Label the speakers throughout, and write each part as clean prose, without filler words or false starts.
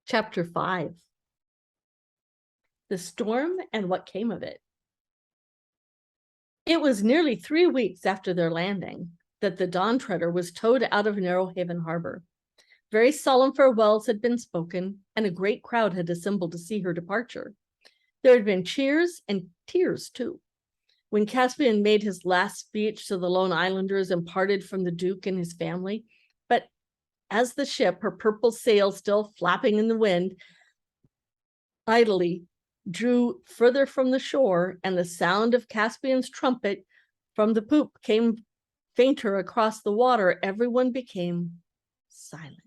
Speaker 1: Chapter 5. The Storm and What Came of It. It was nearly 3 weeks after their landing that the Dawn Treader was towed out of Narrow Haven Harbor. Very solemn farewells had been spoken, and a great crowd had assembled to see her departure. There had been cheers and tears, too. When Caspian made his last speech to the Lone Islanders and parted from the Duke and his family, but as the ship, her purple sails still flapping in the wind, idly drew further from the shore, and the sound of Caspian's trumpet from the poop came fainter across the water, everyone became silent.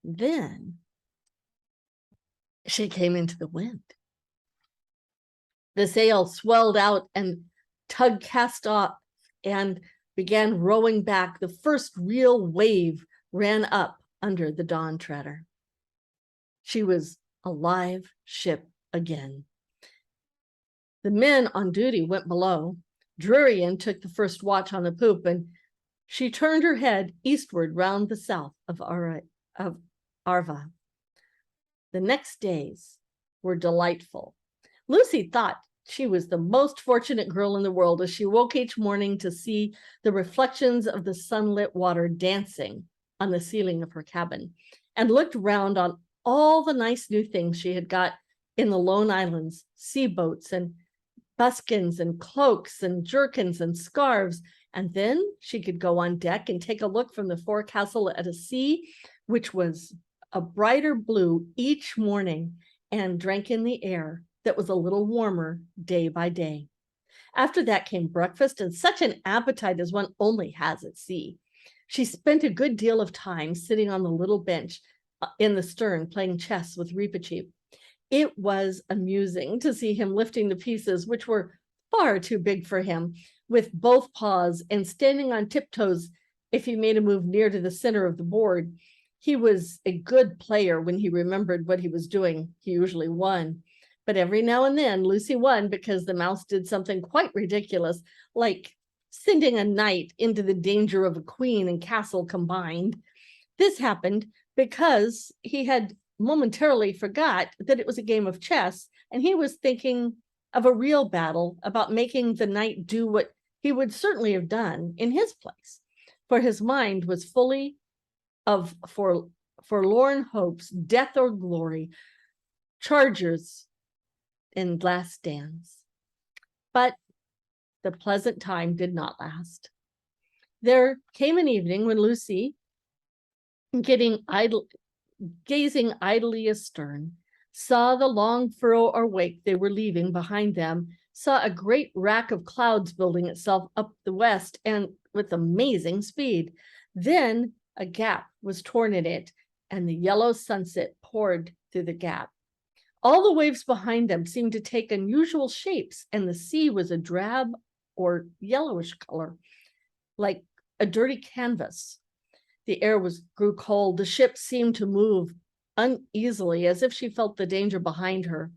Speaker 1: Then she came into the wind. The sail swelled out and tug cast off and began rowing back. The first real wave ran up under the Dawn Treader. She was a live ship again. The men on duty went below. Drurian took the first watch on the poop, and she turned her head eastward round the south of Arva. The next days were delightful. Lucy thought she was the most fortunate girl in the world as she woke each morning to see the reflections of the sunlit water dancing on the ceiling of her cabin, and looked round on all the nice new things she had got in the Lone Islands, sea boats and buskins and cloaks and jerkins and scarves. And then she could go on deck and take a look from the forecastle at a sea which was a brighter blue each morning, and drank in the air that was a little warmer day by day. After that came breakfast, and such an appetite as one only has at sea. She spent a good deal of time sitting on the little bench in the stern playing chess with Reepicheep. It was amusing to see him lifting the pieces, which were far too big for him, with both paws, and standing on tiptoes if he made a move near to the center of the board. He was a good player when he remembered what he was doing. He usually won. But every now and then Lucy won because the mouse did something quite ridiculous, like sending a knight into the danger of a queen and castle combined. This happened because he had momentarily forgot that it was a game of chess, and he was thinking of a real battle about making the knight do what he would certainly have done in his place, for his mind was fully of forlorn hopes, death or glory, chargers, and last stands. But the pleasant time did not last. There came an evening when Lucy, gazing idly astern, saw the long furrow or wake they were leaving behind them, saw a great rack of clouds building itself up the west, and with amazing speed. Then a gap was torn in it, and the yellow sunset poured through the gap. All the waves behind them seemed to take unusual shapes, and the sea was a drab or yellowish color, like a dirty canvas. The air grew cold. The ship seemed to move uneasily, as if she felt the danger behind her.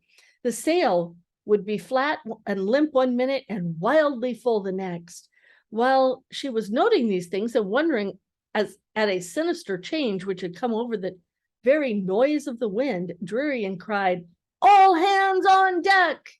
Speaker 1: The sail would be flat and limp one minute and wildly full the next. While she was noting these things and wondering at a sinister change which had come over the very noise of the wind, Drurian cried, "All hands on deck!"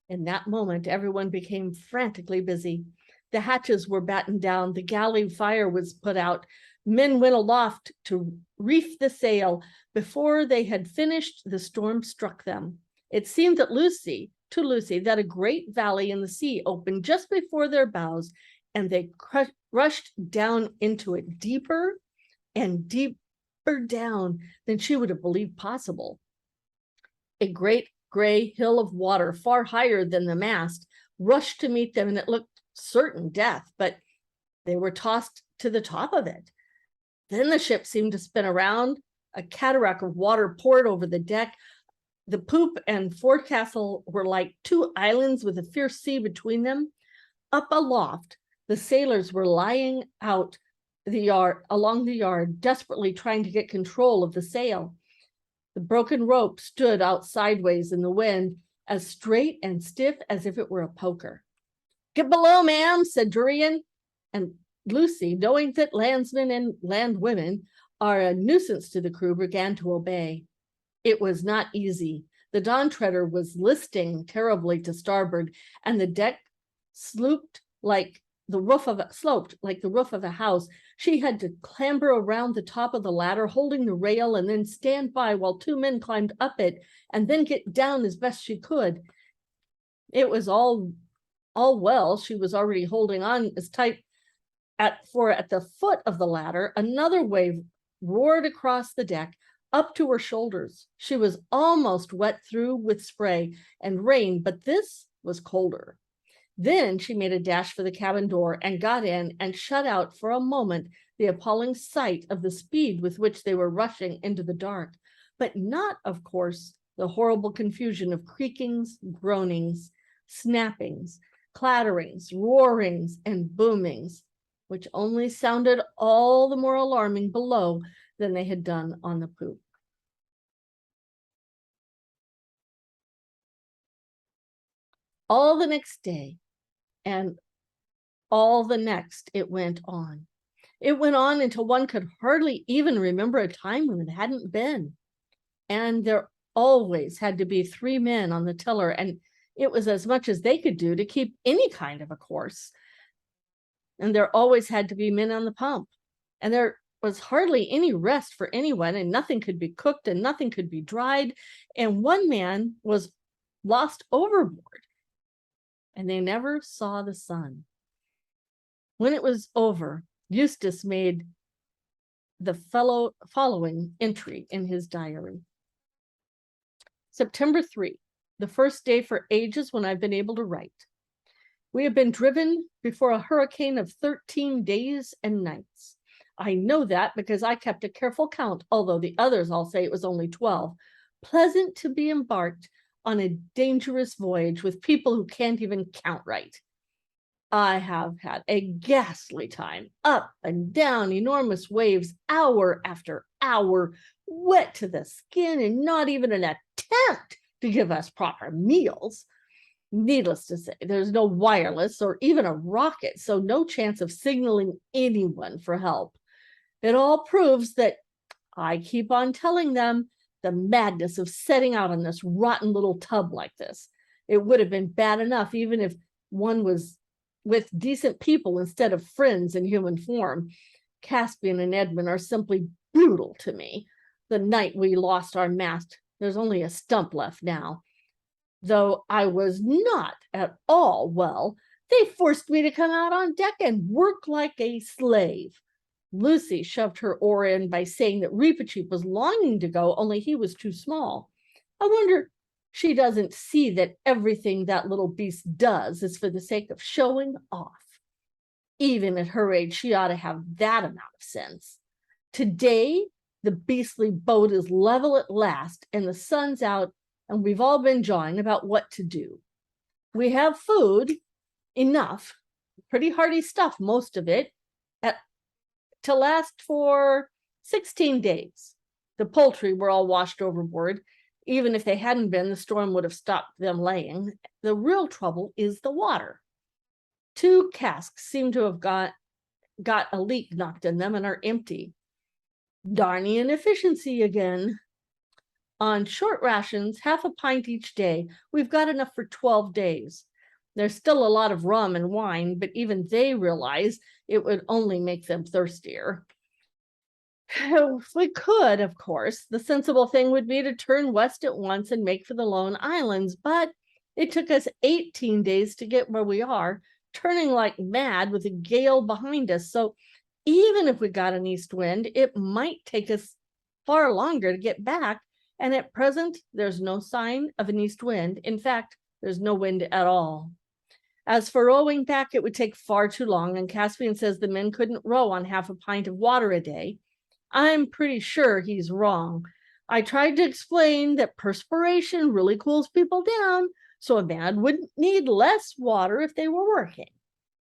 Speaker 1: In that moment, everyone became frantically busy. The hatches were battened down. The galley fire was put out. Men went aloft to reef the sail. Before they had finished, the storm struck them. It seemed to Lucy that a great valley in the sea opened just before their bows, and they rushed down into it, deeper and deeper down than she would have believed possible. A great gray hill of water, far higher than the mast, rushed to meet them, and it looked certain death, but they were tossed to the top of it. Then the ship seemed to spin around. A cataract of water poured over the deck. The poop and forecastle were like two islands with a fierce sea between them. Up aloft, the sailors were lying out along the yard, desperately trying to get control of the sail. The broken rope stood out sideways in the wind, as straight and stiff as if it were a poker. "Get below, ma'am," said Drurian, and Lucy, knowing that landsmen and landwomen are a nuisance to the crew began to obey. It was not easy. The Dawn Treader was listing terribly to starboard, and the deck sloped like the roof of a house. She had to clamber around the top of the ladder, holding the rail, and then stand by while two men climbed up it and then get down as best she could. It was all well. She was already holding on as tight at the foot of the ladder. Another wave roared across the deck up to her shoulders. She was almost wet through with spray and rain, but this was colder. Then she made a dash for the cabin door and got in and shut out for a moment the appalling sight of the speed with which they were rushing into the dark, but not, of course, the horrible confusion of creakings, groanings, snappings, clatterings, roarings, and boomings, which only sounded all the more alarming below than they had done on the poop. All the next day and all the next, it went on. It went on until one could hardly even remember a time when it hadn't been. And there always had to be 3 men on the tiller, and it was as much as they could do to keep any kind of a course. And there always had to be men on the pump. And there was hardly any rest for anyone, and nothing could be cooked and nothing could be dried. And one man was lost overboard, and they never saw the sun. When it was over, Eustace made the following entry in his diary. September 3, the first day for ages when I've been able to write. We have been driven before a hurricane of 13 days and nights. I know that because I kept a careful count, although the others all say it was only 12. Pleasant to be embarked on a dangerous voyage with people who can't even count right. I have had a ghastly time, up and down enormous waves, hour after hour, wet to the skin, and not even an attempt to give us proper meals. Needless to say, there's no wireless or even a rocket, so no chance of signaling anyone for help. It all proves that I keep on telling them the madness of setting out on this rotten little tub like this. It would have been bad enough even if one was with decent people instead of friends in human form. Caspian and Edmund are simply brutal to me. The night we lost our mast, there's only a stump left now. Though I was not at all well, they forced me to come out on deck and work like a slave. Lucy shoved her oar in by saying that Reepicheep was longing to go, only he was too small. I wonder she doesn't see that everything that little beast does is for the sake of showing off. Even at her age, she ought to have that amount of sense. Today, the beastly boat is level at last, and the sun's out, and we've all been jawing about what to do. We have food, enough, pretty hearty stuff, most of it, to last for 16 days. The poultry were all washed overboard. Even if they hadn't been, the storm would have stopped them laying. The real trouble is the water. 2 casks seem to have got a leak knocked in them and are empty. Darny inefficiency again. On short rations, half a pint each day, we've got enough for 12 days. There's still a lot of rum and wine, but even they realize it would only make them thirstier. If we could, of course, the sensible thing would be to turn west at once and make for the Lone Islands, but it took us 18 days to get where we are, turning like mad with a gale behind us. So even if we got an east wind, it might take us far longer to get back. And at present, there's no sign of an east wind. In fact, there's no wind at all. As for rowing back, it would take far too long, and Caspian says the men couldn't row on half a pint of water a day. I'm pretty sure he's wrong. I tried to explain that perspiration really cools people down, so a man would need less water if they were working.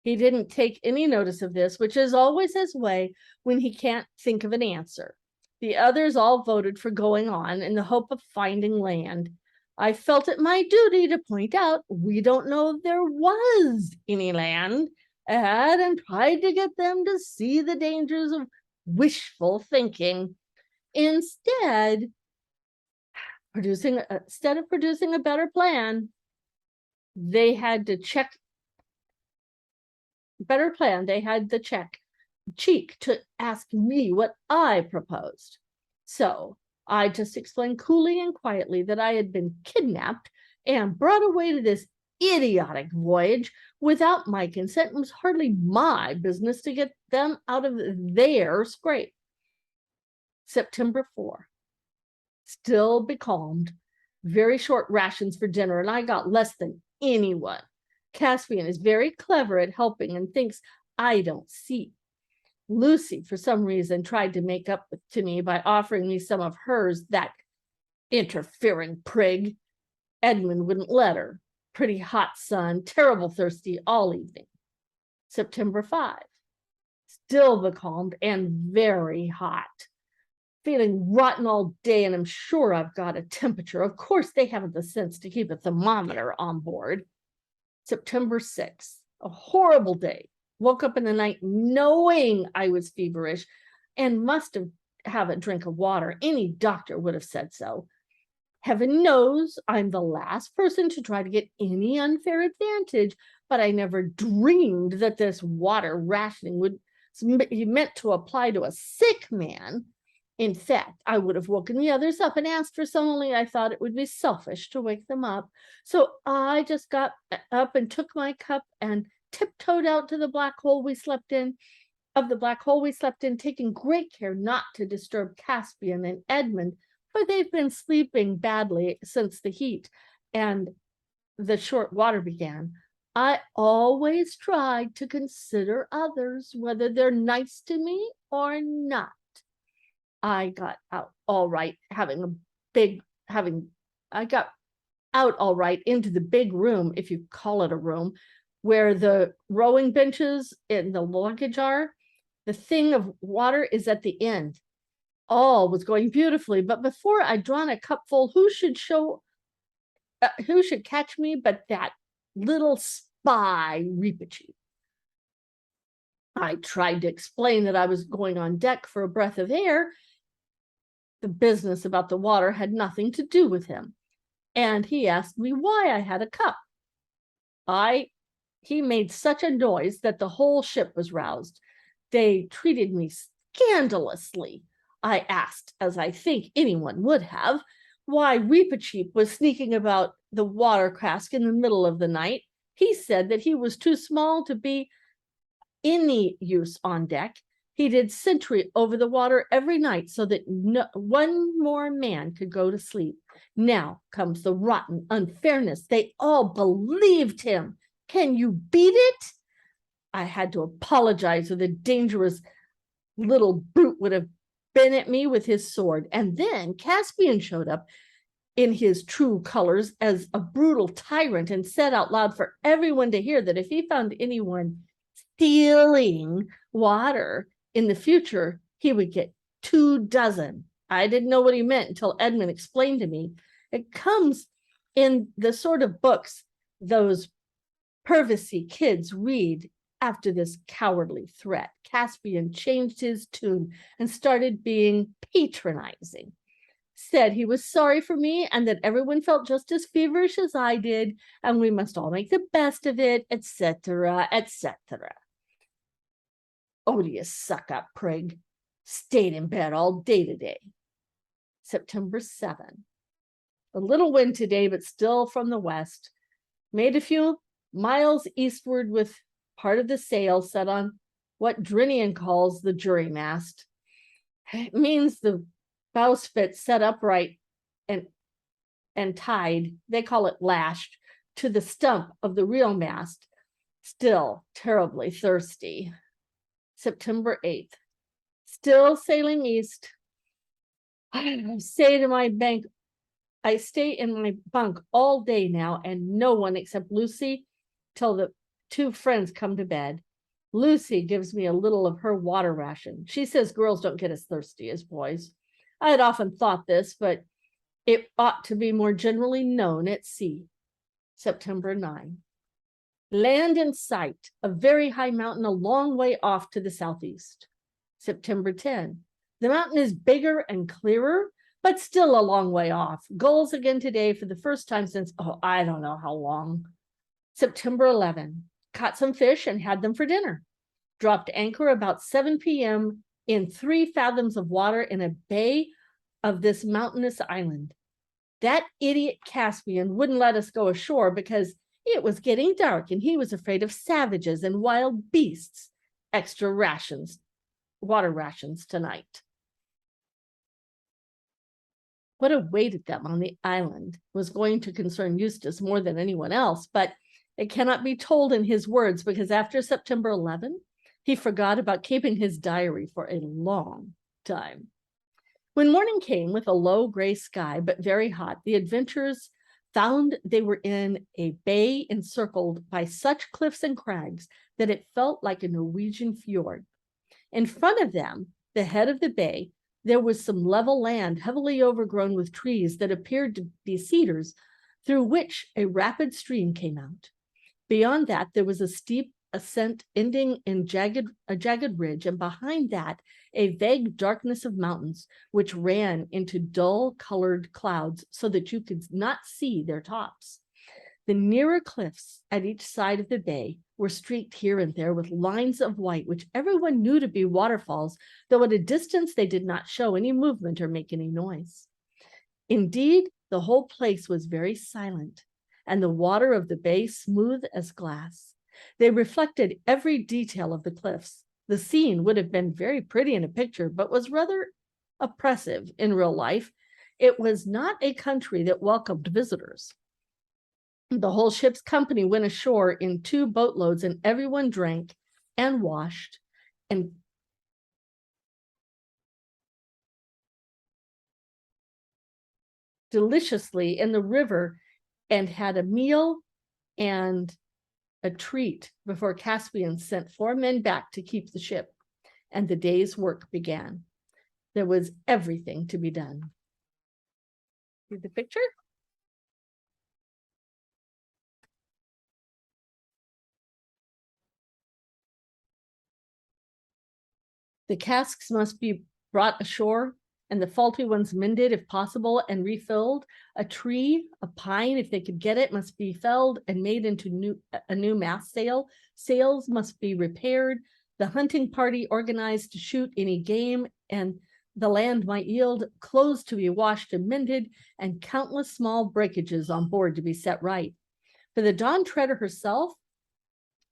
Speaker 1: He didn't take any notice of this, which is always his way when he can't think of an answer. The others all voted for going on in the hope of finding land. I felt it my duty to point out we don't know there was any land, and tried to get them to see the dangers of wishful thinking. Instead of producing a better plan, they had to cheek to ask me what I proposed. So I just explained coolly and quietly that I had been kidnapped and brought away to this idiotic voyage without my consent. It was hardly my business to get them out of their scrape. September 4, still becalmed, very short rations for dinner, and I got less than anyone. Caspian is very clever at helping and thinks I don't see. Lucy, for some reason, tried to make up to me by offering me some of hers, that interfering prig. Edmund wouldn't let her. Pretty hot sun, terrible thirsty all evening. September 5, still becalmed and very hot. Feeling rotten all day, and I'm sure I've got a temperature. Of course, they haven't the sense to keep a thermometer on board. September 6th, a horrible day. Woke up in the night knowing I was feverish and must have a drink of water. Any doctor would have said so. Heaven knows I'm the last person to try to get any unfair advantage, but I never dreamed that this water rationing would be meant to apply to a sick man. In fact, I would have woken the others up and asked for some, only I thought it would be selfish to wake them up. So I just got up and took my cup and tiptoed out to the black hole we slept in, taking great care not to disturb Caspian and Edmund, for they've been sleeping badly since the heat and the short water began. I always tried to consider others, whether they're nice to me or not. I got out all right, I got out all right into the big room, if you call it a room, where the rowing benches and the luggage are. The thing of water is at the end. All was going beautifully, but before I'd drawn a cupful, who should catch me but that little spy Reepicheep. I tried to explain that I was going on deck for a breath of air. The business about the water had nothing to do with him, and he asked me why I had a cup. He made such a noise that the whole ship was roused. They treated me scandalously. I asked, as I think anyone would have, why Reepicheep was sneaking about the water cask in the middle of the night. He said that he was too small to be any use on deck. He did sentry over the water every night so that one more man could go to sleep. Now comes the rotten unfairness. They all believed him. Can you beat it? I had to apologize, or the dangerous little brute would have been at me with his sword. And then Caspian showed up in his true colors as a brutal tyrant and said out loud for everyone to hear that if he found anyone stealing water in the future, he would get 24. I didn't know what he meant until Edmund explained to me. It comes in the sort of books those privacy kids read after this cowardly threat. Caspian changed his tune and started being patronizing. Said he was sorry for me and that everyone felt just as feverish as I did, and we must all make the best of it, etc., etc. Odious suck-up prig. Stayed in bed all day today. September 7. A little wind today, but still from the west. Made a few miles eastward with part of the sail set on what Drinian calls the jury mast. It means the bowsprit set upright and tied, they call it lashed, to the stump of the real mast. Still terribly thirsty. September 8th. Still sailing east. I stay in my bunk all day now, and no one except Lucy till the two friends come to bed. Lucy gives me a little of her water ration. She says girls don't get as thirsty as boys. I had often thought this, but it ought to be more generally known at sea. September 9. Land in sight, a very high mountain a long way off to the southeast. September 10. The mountain is bigger and clearer, but still a long way off. Gulls again today for the first time since, I don't know how long. September 11. Caught some fish and had them for dinner. Dropped anchor about 7 p.m. in 3 fathoms of water in a bay of this mountainous island. That idiot Caspian wouldn't let us go ashore because it was getting dark and he was afraid of savages and wild beasts. Extra rations, water rations tonight. What awaited them on the island was going to concern Eustace more than anyone else, but it cannot be told in his words because after September 11, he forgot about keeping his diary for a long time. When morning came with a low gray sky, but very hot, the adventurers found they were in a bay encircled by such cliffs and crags that it felt like a Norwegian fjord. In front of them, the head of the bay, there was some level land heavily overgrown with trees that appeared to be cedars, through which a rapid stream came out. Beyond that, there was a steep ascent ending in a jagged ridge, and behind that, a vague darkness of mountains, which ran into dull-colored clouds so that you could not see their tops. The nearer cliffs at each side of the bay were streaked here and there with lines of white, which everyone knew to be waterfalls, though at a distance they did not show any movement or make any noise. Indeed, the whole place was very silent, and the water of the bay smooth as glass. They reflected every detail of the cliffs. The scene would have been very pretty in a picture, but was rather oppressive in real life. It was not a country that welcomed visitors. The whole ship's company went ashore in 2 boatloads, and everyone drank and washed and deliciously in the river and had a meal and a treat before Caspian sent 4 men back to keep the ship, and the day's work began. There was everything to be done. See the picture? The casks must be brought ashore and the faulty ones mended if possible and refilled. A tree, a pine, if they could get it, must be felled and made into a new mast sail. Sails must be repaired. The hunting party organized to shoot any game, and the land might yield clothes to be washed and mended, and countless small breakages on board to be set right. For the Dawn Treader herself,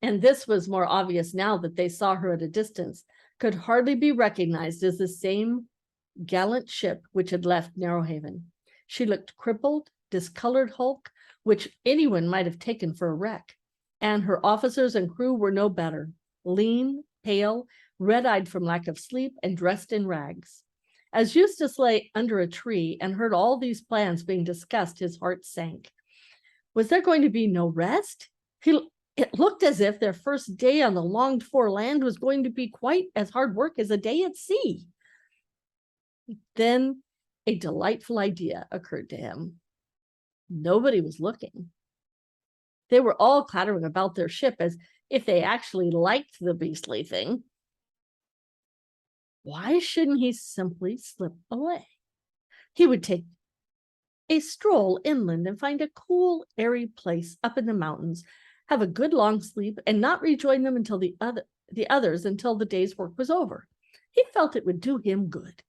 Speaker 1: and this was more obvious now that they saw her at a distance, could hardly be recognized as the same gallant ship which had left Narrowhaven. She looked crippled, discolored hulk, which anyone might have taken for a wreck, and her officers and crew were no better, lean, pale, red-eyed from lack of sleep, and dressed in rags. As Eustace lay under a tree and heard all these plans being discussed, his heart sank. Was there going to be no rest? It looked as if their first day on the longed-for land was going to be quite as hard work as a day at sea. Then a delightful idea occurred to him. Nobody was looking. They were all clattering about their ship as if they actually liked the beastly thing. Why shouldn't he simply slip away? He would take a stroll inland and find a cool, airy place up in the mountains, have a good long sleep, and not rejoin them until the others until the day's work was over. He felt it would do him good.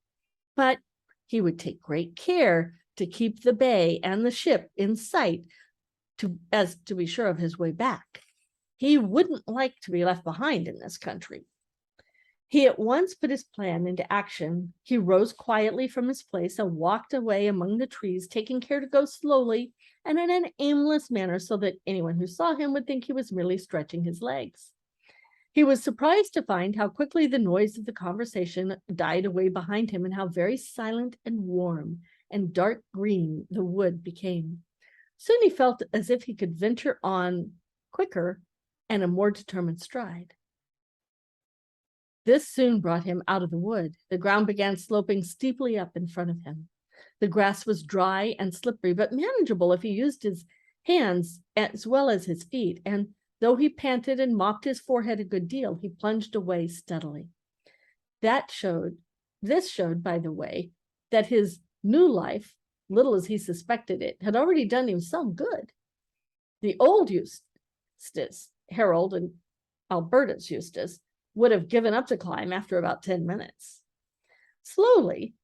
Speaker 1: But he would take great care to keep the bay and the ship in sight as to be sure of his way back. He wouldn't like to be left behind in this country. He at once put his plan into action. He rose quietly from his place and walked away among the trees, taking care to go slowly and in an aimless manner so that anyone who saw him would think he was merely stretching his legs. He was surprised to find how quickly the noise of the conversation died away behind him and how very silent and warm and dark green the wood became. Soon he felt as if he could venture on quicker and a more determined stride. This soon brought him out of the wood. The ground began sloping steeply up in front of him. The grass was dry and slippery, but manageable if he used his hands as well as his feet, and though he panted and mopped his forehead a good deal, he plunged away steadily. This showed, by the way, that his new life, little as he suspected it, had already done him some good. The old Eustace, Harold and Albertus Eustace, would have given up the climb after about 10 minutes. Slowly,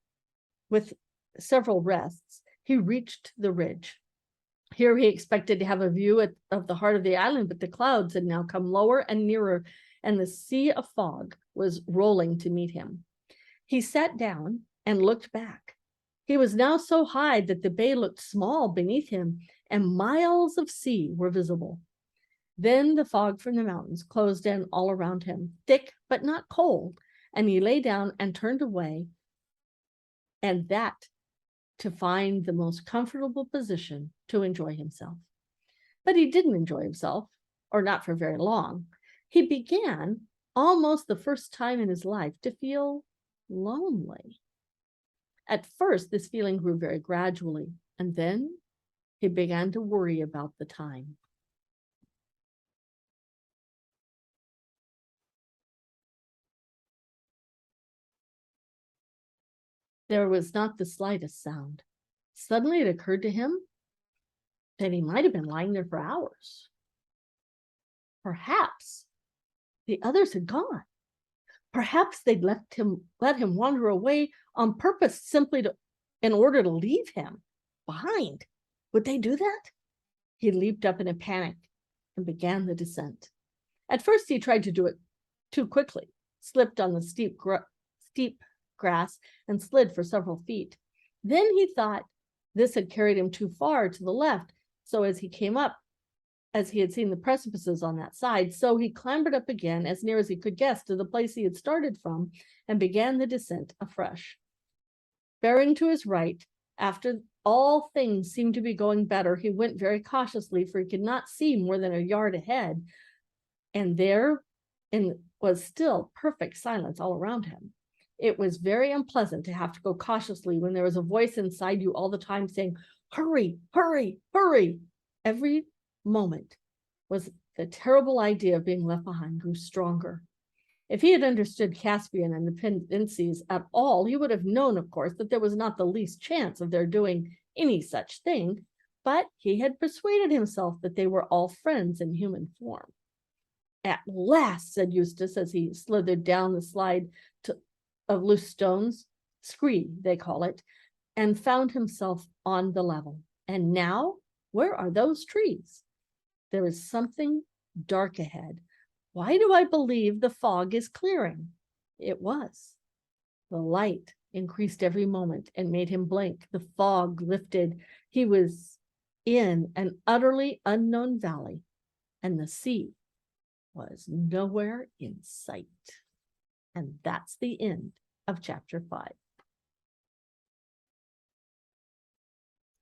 Speaker 1: with several rests, he reached the ridge. Here he expected to have a view of the heart of the island, but the clouds had now come lower and nearer, and the sea of fog was rolling to meet him. He sat down and looked back. He was now so high that the bay looked small beneath him, and miles of sea were visible. Then the fog from the mountains closed in all around him, thick but not cold, and he lay down and turned away, and that to find the most comfortable position to enjoy himself. But he didn't enjoy himself, or not for very long. He began, almost the first time in his life, to feel lonely. At first, this feeling grew very gradually, and then he began to worry about the time. There was not the slightest sound. Suddenly it occurred to him that he might have been lying there for hours. Perhaps the others had gone. Perhaps they'd let him wander away on purpose, simply in order to leave him behind. Would they do that? He leaped up in a panic and began the descent. At first, he tried to do it too quickly, slipped on the steep grass, and slid for several feet. Then he thought this had carried him too far to the left, so as he came up, as he had seen the precipices on that side, so he clambered up again as near as he could guess to the place he had started from and began the descent afresh. Bearing to his right, after all things seemed to be going better, he went very cautiously, for he could not see more than a yard ahead, and there was still perfect silence all around him. It was very unpleasant to have to go cautiously when there was a voice inside you all the time saying, "Hurry, hurry, hurry." Every moment was the terrible idea of being left behind grew stronger. If he had understood Caspian and the Pendences at all, he would have known, of course, that there was not the least chance of their doing any such thing, but he had persuaded himself that they were all friends in human form. "At last," said Eustace, as he slithered down the slide of loose stones, scree they call it, and found himself on the level. And now, where are those trees? There is something dark ahead. Why do I believe the fog is clearing? It was. The light increased every moment and made him blink. The fog lifted. He was in an utterly unknown valley, and the sea was nowhere in sight. And that's the end of chapter 5.